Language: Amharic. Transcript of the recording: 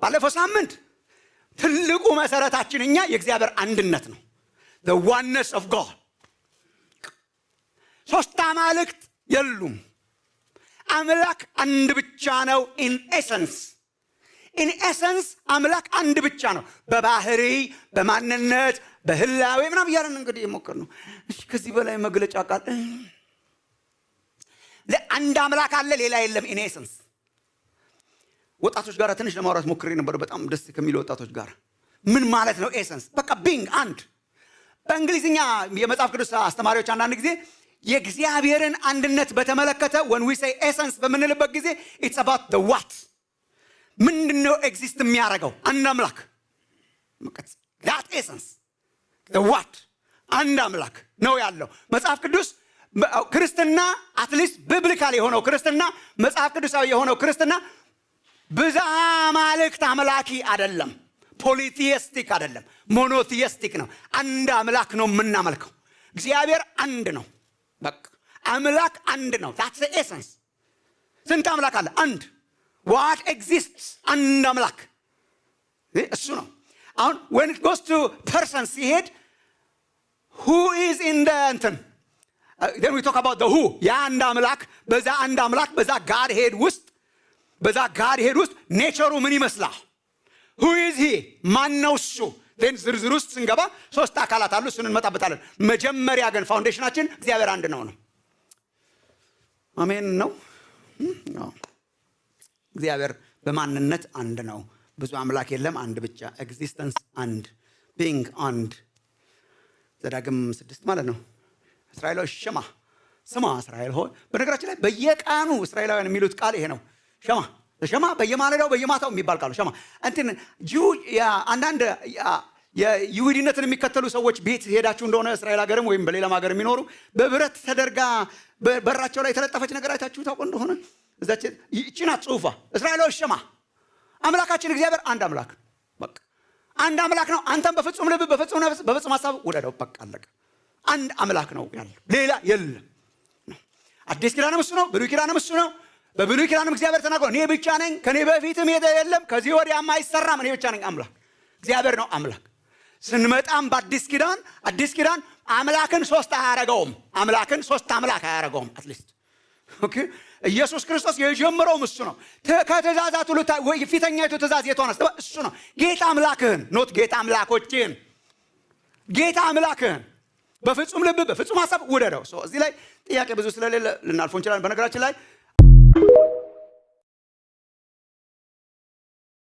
ባለፈው ሳምንት ትልቁ መሰረታችን እኛ የእግዚአብሔር አንድነት ነው። the oneness of God። ሶስት አማልክት የሉም። አምላክ አንድ ብቻ ነው። in essence አምላክ አንድ ብቻ ነው። በባህሪ በማንነት በህላዌ ምናምን እያለን እንግዲህ የሞከር ነው። እሺ ከዚህ በላይ መግለጫ ቃል ለአንድ አምላክ አለ ሌላ የለም። in essence ወጣቶች ጋር ትንሽ ለማውራት ሞክሬ ነበር። በጣም ደስ ከሚሉ ወጣቶች ጋር ምን ማለት ነው ኤሰንስ? በቃ ቢንግ አንድ። በእንግሊዝኛ የመጽሐፍ ቅዱስ አስተማሪዎች አንዳንድ ጊዜ የእግዚአብሔርን አንድነት በተመለከተ when we say essence በምንልበት ጊዜ it's about the what። ምንድነው ኤግዚስት የሚያደርገው? አንድ አምላክ። that essence the what አንድ አምላክ ነው ያለው መጽሐፍ ቅዱስ። ክርስትና አትሊስት ቢብሊካል የሆነው ክርስትና መጽሐፍ ቅዱሳዊ የሆነው ክርስትና ብዝሃ አማልክት አምላኪ አይደለም። ፖሊቲስቲክ አይደለም። ሞኖቲስቲክ ነው። አንድ አምላክ ነው የምናመልከው። እግዚአብሔር አንድ ነው። በቃ አምላክ አንድ ነው። that's the essence። ስንት አምላክ አለ? አንድ። what exists? አንድ አምላክ እሱ ነው። አሁን when it goes to person ሲሄድ who is in the እንትን then we talk about the who። ያ አንድ አምላክ በዛ አንድ አምላክ በዛ ጋድ ሄድ ውስጥ ኔቸሩ ምን ይመስላል? who is he? ማን ነው እሱ? then ዝርዝር ውስጥ ስንገባ ሶስት አካላት አሉ። እሱን እንመጣበታለን። መጀመሪያ ግን ፋውንዴሽናችን እግዚአብሔር አንድ ነው። አሜን ነው። እግዚአብሔር በማንነት አንድ ነው። ብዙ አምላክ የለም፣ አንድ ብቻ። ኤግዚስተንስ አንድ፣ ቢንግ አንድ። ዘዳግም 6 ማለት ነው። እስራኤሎች ስማ እስራኤል ሆይ። በነገራችን ላይ በየቀኑ እስራኤላውያን የሚሉት ቃል ይሄ ነው። ሸማ በየማለዳው በየማታው የሚባል ቃሉ ሸማ። እንትን አንዳንድ የይሁዲነትን የሚከተሉ ሰዎች ቤት ሄዳችሁ እንደሆነ እስራኤል ሀገርም ወይም በሌላም ሀገር የሚኖሩ በብረት ተደርጋ በራቸው ላይ የተለጠፈች ነገር አይታችሁ ታውቁ እንደሆነ እዛች ይቺና ጽሁፋ እስራኤሎች ስማ፣ አምላካችን እግዚአብሔር አንድ አምላክ። በቃ አንድ አምላክ ነው። አንተም በፍጹም ልብ በፍጹም ነፍስ በፍጹም ሐሳብ ውደደው። በቃ አለቀ። አንድ አምላክ ነው ያለው፣ ሌላ የለም። አዲስ ኪዳንም እሱ ነው፣ ብሉይ ኪዳንም እሱ ነው። በብሉይ ኪዳንም እግዚአብሔር ተናግሯል። እኔ ብቻ ነኝ፣ ከኔ በፊትም የለም፣ ከዚህ ወዲያም አይሰራም። እኔ ብቻ ነኝ አምላክ። እግዚአብሔር ነው አምላክ። ስንመጣም በአዲስ ኪዳን አምላክን ሶስት አያረገውም። አምላክን ሶስት አምላክ አያረገውም። አትሊስት ኦኬ። ኢየሱስ ክርስቶስ የጀመረውም እሱ ነው። ከትእዛዛት ሁሉ ፊተኛይቱ ትእዛዝ የቷ ናት? እሱ ነው። ጌታ አምላክህን ኖት ጌታ አምላኮችን፣ ጌታ አምላክህን በፍጹም ልብ በፍጹም ሐሳብ ውደደው። እዚህ ላይ ጥያቄ ብዙ ስለሌለ ልናልፎ እንችላለን። በነገራችን ላይ